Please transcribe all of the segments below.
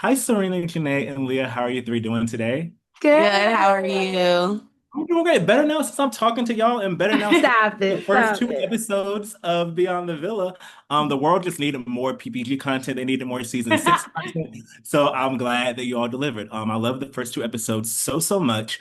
Hi, Serena, Janae, and Leah. How are you three doing today? Good. Good. How are you? I'm doing great. Better now since I'm talking to y'all, and better now since Stop the it. first Stop two it. episodes of Beyond the Villa. The world just needed more PPG content. They needed more season six content. So I'm glad that you all delivered. I love the first two episodes so much.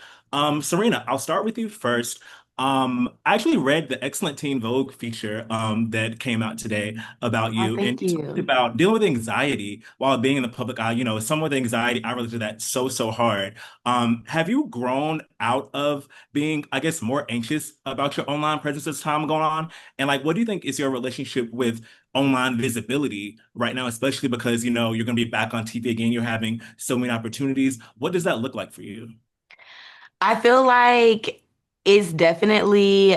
Serena, I'll start with you first. I actually read the excellent Teen Vogue feature that came out today about Oh, you, and thank you talked you. about dealing with anxiety while being in the public eye. You know, someone with anxiety, I relate to that so hard. Have you grown out of being, I guess, more anxious about your online presence as time going on? And like, what do you think is your relationship with online visibility right now, especially because, you're going to be back on TV again, you're having so many opportunities. What does that look like for you? I feel like it definitely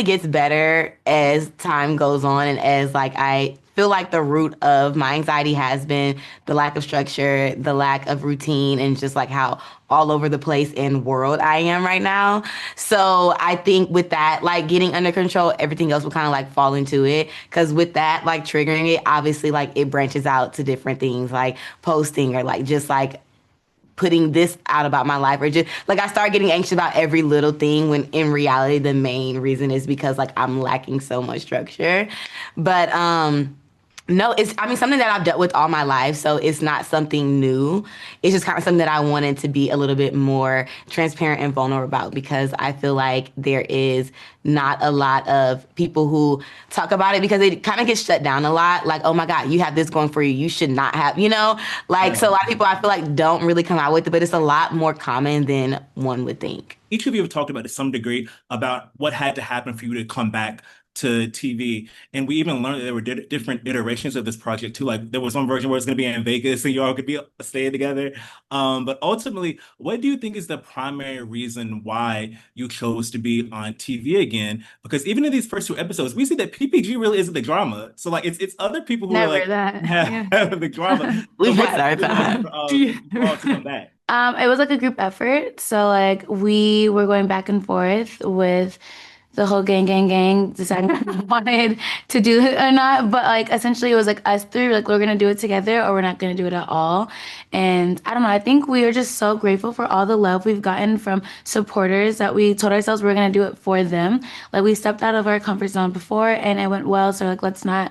gets better as time goes on and as like I feel like the root of my anxiety has been the lack of structure, the lack of routine, and just like how all over the place in world I am right now. So I think with that, like getting under control, everything else will kind of like fall into it. Cause with that, like triggering it, obviously like it branches out to different things like posting or like just like putting this out about my life or just like I start getting anxious about every little thing when in reality the main reason is because like I'm lacking so much structure. But no, it's I mean something that I've dealt with all my life, so it's not something new. It's just kind of something that I wanted to be a little bit more transparent and vulnerable about because I feel like there is not a lot of people who talk about it because it kind of gets shut down a lot. Like, oh my God, you have this going for you. You should not have, like, Yeah. so a lot of people I feel like don't really come out with it, but it's a lot more common than one would think. Each of you have talked about to some degree about what had to happen for you to come back to TV. And we even learned that there were different iterations of this project too. Like there was one version where it's going to be in Vegas and you all could be staying together. But ultimately, what do you think is the primary reason why you chose to be on TV again? Because even in these first two episodes, we see that PPG really isn't the drama. So like it's other people who are Never like that. Yeah. have the drama. So We've what's had the our reason time. for you all to come back? It was like a group effort. So like we were going back and forth with the whole gang, deciding if we wanted to do it or not. But like essentially it was like us three, like we're gonna do it together or we're not gonna do it at all. And I don't know, I think we are just so grateful for all the love we've gotten from supporters that we told ourselves we are gonna do it for them. Like we stepped out of our comfort zone before and it went well. So like let's not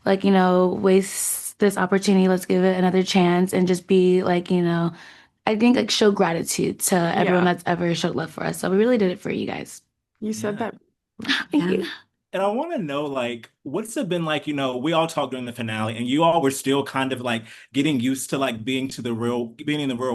like, waste this opportunity. Let's give it another chance and just be like, I think like show gratitude to everyone Yeah, that's ever showed love for us. So we really did it for you guys. you said Yeah. that. Thank you. And I want to know, like, what's it been like? We all talked during the finale, and you all were still kind of like getting used to like being in the real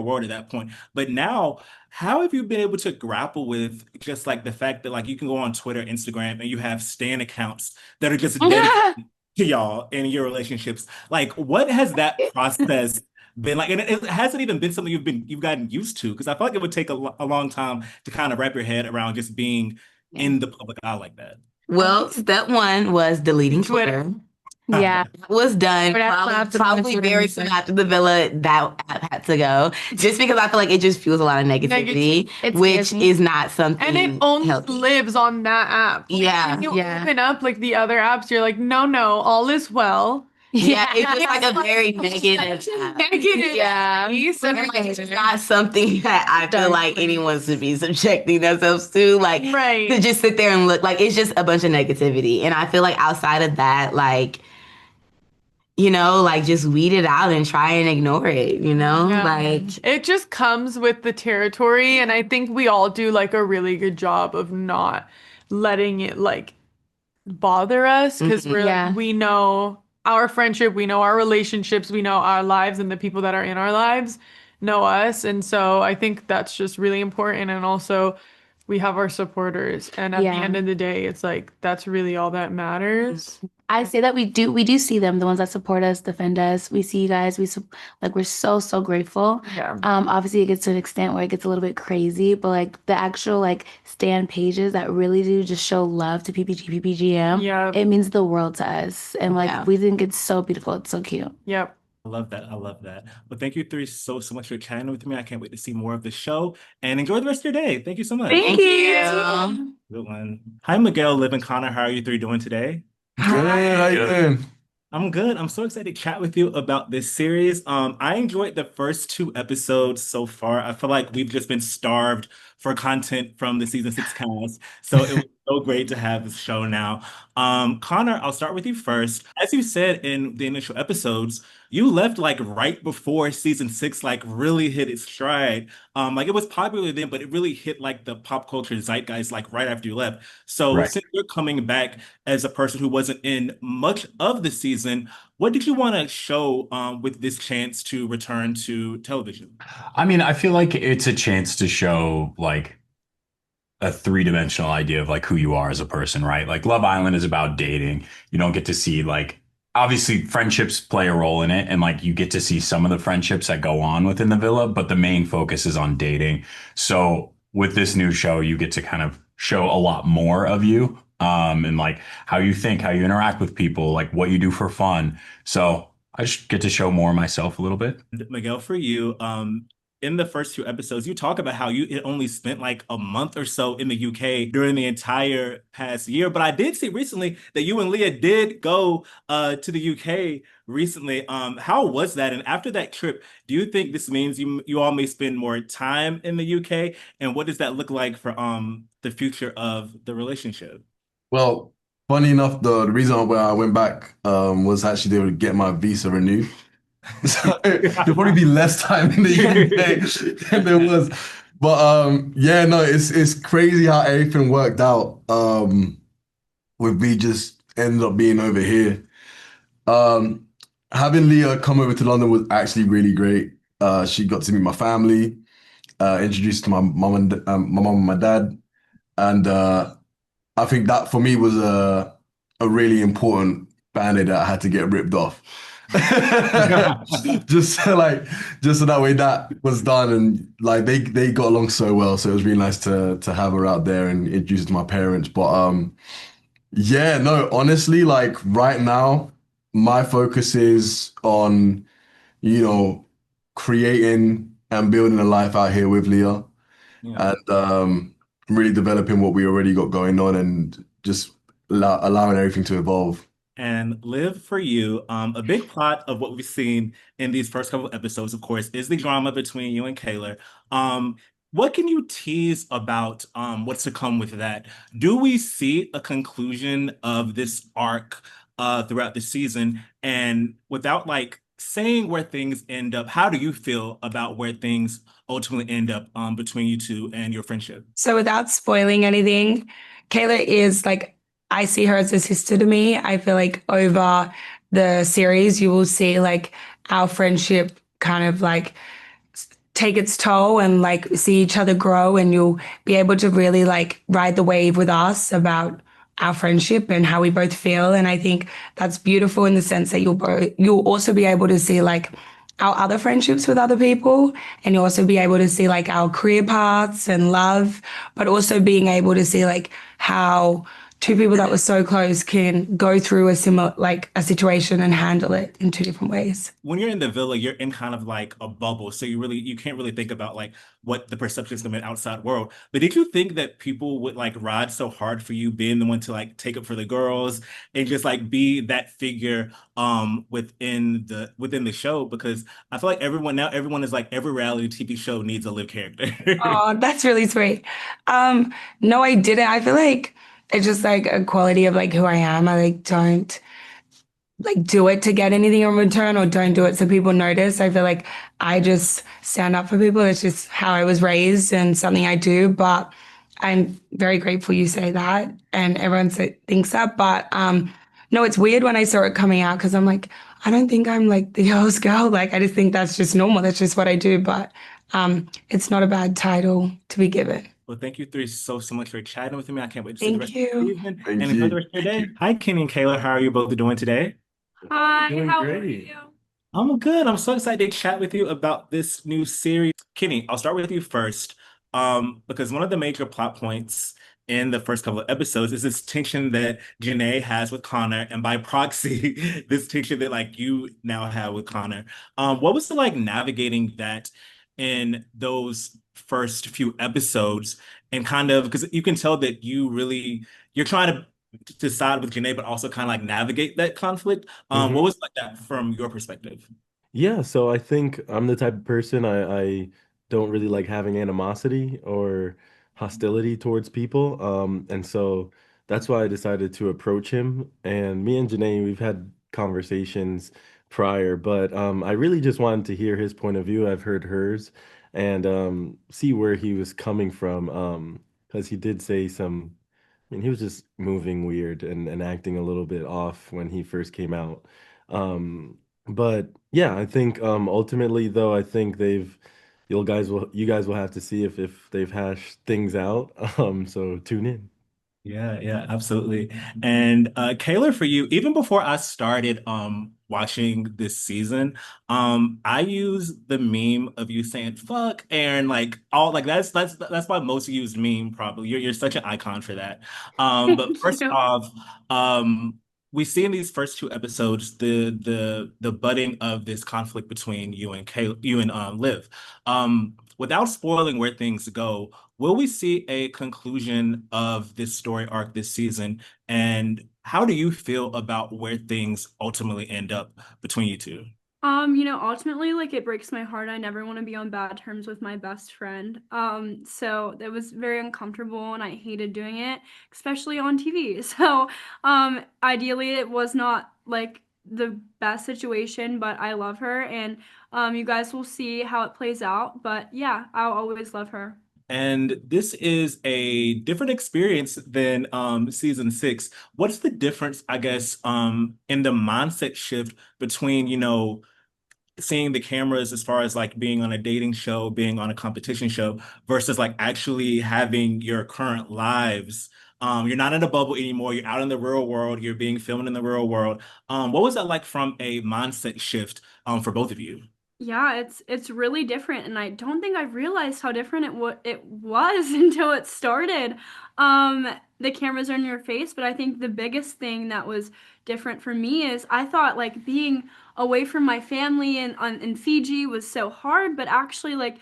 world at that point. But now, how have you been able to grapple with just like the fact that like you can go on Twitter, Instagram, and you have stan accounts that are just dedicated to y'all and your relationships? Like, what has that process been like? And it hasn't even been something you've gotten used to, because I feel like it would take a long time to kind of wrap your head around just being Yeah. in the public eye like that. I Well, think step one was deleting Twitter. Twitter. Yeah. Was done We're not probably allowed to go on probably Twitter very soon anymore. after the villa that app had to go just because I feel like it just fuels a lot of Negative. negativity, It scares which me. is not And it something only healthy. lives on that app. Like Yeah. when you Yeah. open up like the other apps, you're like, no, no, all is well. Yeah, it's Yeah. just like a very negative app. Negative Yeah. space. And And like it's not something that I feel Dark like place. anyone should be subjecting themselves to. Like to right. just sit there and look like it's just a bunch of negativity. And I feel like outside of that, like like just weed it out and try and ignore it, Yeah. Like, It just comes with the territory. And I think we all do like a really good job of not letting it like bother us because mhm. we're like, Yeah. we know our friendship, we know our relationships, we know our lives, and the people that are in our lives know us. And so I think that's just really important. And also, we have our supporters. And at the Yeah. end of the day, it's like that's really all that matters. I say that we do see them, the ones that support us, defend us. We see you guys. Like we're so grateful. Yeah. Obviously it gets to an extent where it gets a little bit crazy, but like the actual like stand pages that really do just show love to PPGM, Yeah. it means the world to us. And like Yeah. we think it's so beautiful. It's so cute. Yep. I love that. I love that. But thank you three so much for chatting with me. I can't wait to see more of the show and enjoy the rest of your day. Thank you so much. Thank Thank you. you. Good one. Hi, Miguel, Liv, and Connor. How are you three doing today? Good, how you doing? I'm good. I'm so excited to chat with you about this series. I enjoyed the first two episodes so far. I feel like we've just been starved for content from the season six cast. So it was so great to have this show now. Connor, I'll start with you first. As you said in the initial episodes, you left like right before season six like really hit its stride. Like it was popular then, but it really hit like the pop culture zeitgeist like right after you left. So Right. since you're coming back as a person who wasn't in much of the season, what did you want to show with this chance to return to television? I mean, I feel like it's a chance to show like a three-dimensional idea of like who you are as a person, right? Like Love Island is about dating. You don't get to see like obviously friendships play a role in it and like you get to see some of the friendships that go on within the villa, but the main focus is on dating. So with this new show, you get to kind of show a lot more of you and like how you think, how you interact with people, like what you do for fun. So I just get to show more of myself a little bit. Miguel, for you, in the first few episodes, you talk about how you it only spent like a month or so in the UK during the entire past year. But I did see recently that you and Leah did go to the UK recently. How was that? And after that trip, do you think this means you all may spend more time in the UK? And what does that look like for the future of the relationship? Well, funny enough, the reason why I went back was actually to get my visa renewed. So there'll probably be less time in the UK than there was. But yeah, no, it's crazy how everything worked out. With me just ended up being over here. Um, Having Leah come over to London was actually really great. She got to meet my family, introduced to my mom and my dad, and I think that for me was a really important band-aid that I had to get ripped off. Just so, like just so that way that was done and like they got along so well. So it was really nice to have her out there and introduce her to my parents. But yeah, no, honestly, like right now, my focus is on, you know, creating and building a life out here with Leah Yeah. and really developing what we already got going on and just allowing everything to evolve. And Live for You, a big plot of what we've seen in these first couple of episodes, of course, is the drama between you and Kaylor. What can you tease about what's to come with that? Do we see a conclusion of this arc throughout the season? And without like saying where things end up, how do you feel about where things ultimately end up between you two and your friendship? So without spoiling anything, Kayla is like, I see her as a sister to me. I feel like over the series, you will see like our friendship kind of like take its toll and like see each other grow, and you'll be able to really like ride the wave with us about our friendship and how we both feel. And I think that's beautiful in the sense that you'll also be able to see like our other friendships with other people, and you'll also be able to see like our career paths and love, but also being able to see like how two people that were so close can go through a similar like a situation and handle it in two different ways. When you're in the villa, you're in kind of like a bubble. So you can't really think about like what the perception is of an outside world. But did you think that people would like ride so hard for you being the one to like take up for the girls and just like be that figure within the show? Because I feel like everyone is like every reality TV show needs a live character. Oh, that's really sweet. No, I didn't. I feel like it's just like a quality of like who I am. I like don't like do it to get anything in return or don't do it so people notice. I feel like I just stand up for people. It's just how I was raised and something I do. But I'm very grateful you say that and everyone thinks that. But no, it's weird when I saw it coming out because I'm like, I don't think I'm like the girl's girl. Like I just think that's just normal. That's just what I do. But it's not a bad title to be given. Well, thank you three so much for chatting with me. I can't wait to see the Thank rest of the you. season Thank and enjoy the you. rest of your day. Hi, Kenny and Kayla. How are you both doing today? Hi, Doing how are great. you? I'm good. I'm so excited to chat with you about this new series. Kenny, I'll start with you first. Because one of the major plot points in the first couple of episodes is this tension that JaNa has with Connor, and by proxy, this tension that like you now have with Connor. What was it like navigating that in those first few episodes and kind of because you can tell that you're trying to to side with JaNa, but also kind of like navigate that conflict. What Hmm. was like that from your perspective? Yeah, so I think I'm the type of person I don't really like having animosity or hostility towards people. And so that's why I decided to approach him. And me and Janae, we've had conversations prior, but I really just wanted to hear his point of view. I've heard hers and see where he was coming from. Because he did say some, I mean, he was just moving weird and acting a little bit off when he first came out. But yeah, I think ultimately though, I think you guys will have to see if they've hashed things out. So tune in. Yeah, yeah, absolutely. And Kaylor, for you, even before I started watching this season, I use the meme of you saying fuck and like all like that's why most used meme probably. You're such an icon for that. But Thank first you. off, we see in these first two episodes the budding of this conflict between you and Liv. Without spoiling where things go, will we see a conclusion of this story arc this season? And how do you feel about where things ultimately end up between you two? Ultimately, like it breaks my heart. I never want to be on bad terms with my best friend. So that was very uncomfortable and I hated doing it, especially on TV. So, ideally it was not like the best situation, but I love her and you guys will see how it plays out. But yeah, I'll always love her. And this is a different experience than season six. What's the difference, I guess, in the mindset shift between, seeing the cameras as far as like being on a dating show, being on a competition show versus like actually having your current lives. You're not in a bubble anymore. You're out in the real world. You're being filmed in the real world. What was that like from a mindset shift for both of you? Yeah, it's really different, and I don't think I realized how different it was until it started. The cameras are in your face, but I think the biggest thing that was different for me is I thought like being away from my family and in Fiji was so hard, but actually like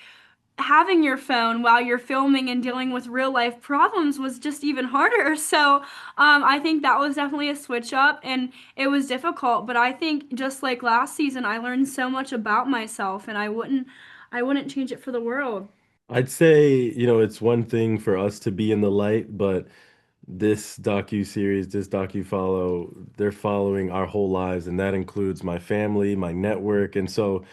having your phone while you're filming and dealing with real life problems was just even harder. So, I think that was definitely a switch up and it was difficult, but I think just like last season, I learned so much about myself and I wouldn't change it for the world. I'd say, it's one thing for us to be in the light, but this docu-series, this docu-follow, they're following our whole lives, and that includes my family, my network. And so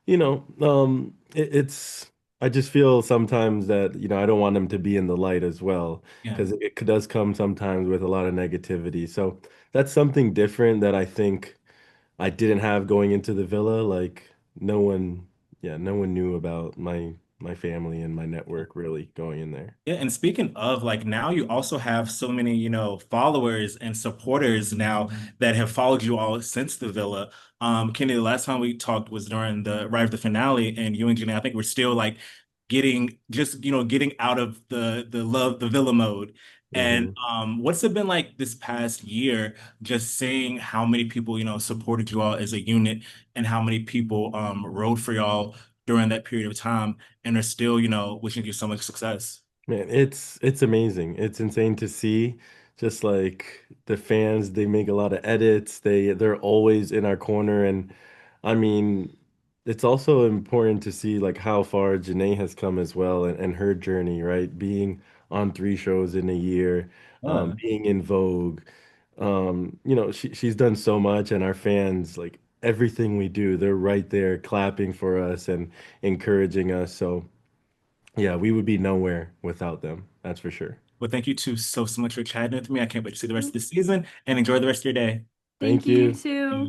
it's I just feel sometimes that, I don't want them to be in the light as well, Yeah. because it does come sometimes with a lot of negativity. So that's something different that I think I didn't have going into the villa. Like no one, yeah, no one knew about my family and my network really going in there. Yeah, and speaking of like now you also have so many, followers and supporters now that have followed you all since the villa. Kenny, the last time we talked was during the right of the finale, and you and Jenny, I think we're still like getting out of the villa mode. And Hmm. what's it been like this past year, just seeing how many people, supported you all as a unit and how many people rode for y'all during that period of time and are still, wishing you so much success. Man, it's amazing. It's insane to see. Just like the fans, they make a lot of edits. They're always in our corner, and I mean, it's also important to see like how far Janae has come as well and her journey, right? Being on three shows in a year, Yeah. being in Vogue. She's done so much, and our fans, like everything we do, they're right there clapping for us and encouraging us. So. Yeah, we would be nowhere without them. That's for sure. Well, thank you two so much for chatting with me. I can't wait to see the rest of the season and enjoy the rest of your day. Thank Thank you, you you. too.